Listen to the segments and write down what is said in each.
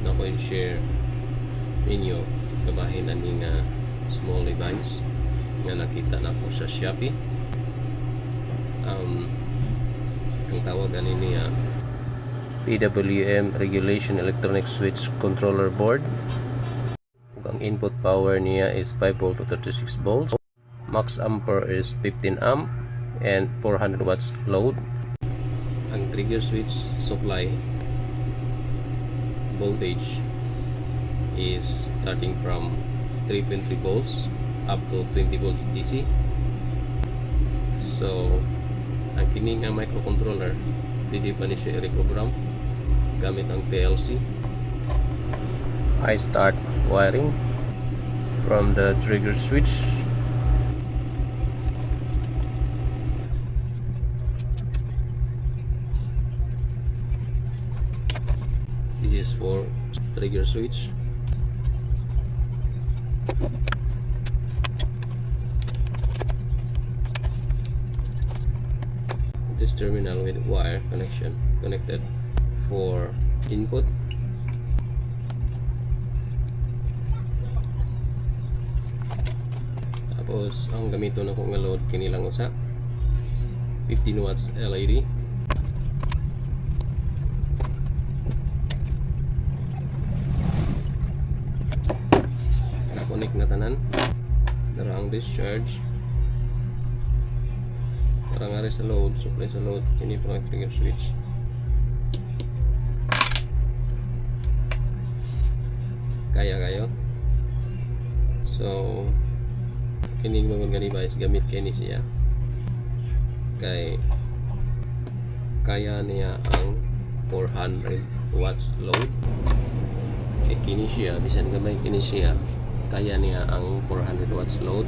na ko i-share ninyo kabahin na ning small device nga nakita na ko sa Shopee. Ang tawag ani niya PWM Regulation Electronic Switch Controller Board. Ang input power niya is 5 volt to 36 volts. Max ampere is 15 amp and 400 watts load. Ang trigger switch supply voltage is starting from 3.3 volts up to 20 volts DC. So ang kini nga microcontroller dili pa ni siya i-reprogram gamit ang PLC. I start wiring from the trigger switch. This is for trigger switch. This terminal with wire connection connected for input. Tapos ang gamito na ko nga load kinilang usa 15 watts LED. Connect na tanan. Dara ang discharge. Para nga sa load, supply sa load, kini pa ang trigger switch. Kaya kayo. So kini mga device gamit kini siya. Kaya niya ang 400 watts load. Kay kini siya, bisan gamay kini siya, kaya niya ang 400 watts load.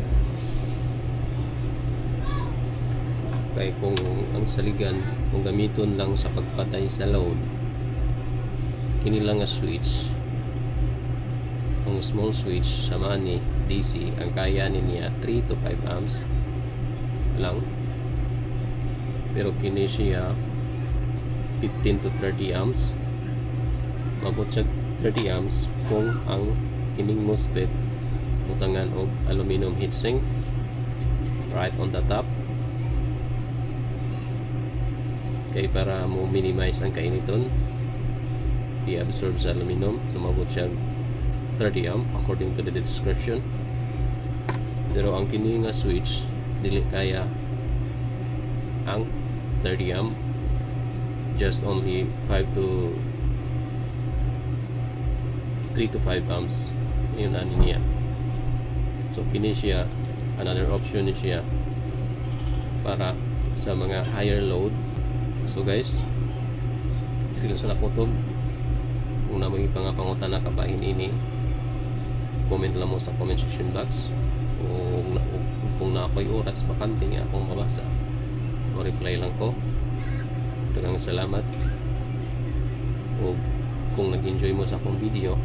Kaya kung ang saligan, kung gamiton lang sa pagpatay sa load, kini lang nga switch, ang small switch sama ni DC, ang kaya niya 3 to 5 amps lang. Pero kini siya 15 to 30 amps. Mabot siya 30 amps kung ang kining MOSFET butangan og aluminum heatsink right on the top, kay para mo minimize ang kainiton i-absorb sa aluminum. So mabot siya 30 amp according to the description. Pero ang kini nga switch dili kaya ang 30 amp, just only 3 to 5 amps yun ani niya. So kini siya another option ni siya para sa mga higher load. So guys, dili sa nakutob, kung na may pangapangutan na kabahin ini, comment lang mo sa comment section box. O kung na ako'y oras bakante nga akong mabasa, o reply lang ko. Daghang salamat. O kung nag-enjoy mo sa akong video,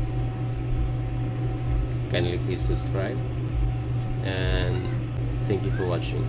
kindly please subscribe, and thank you for watching.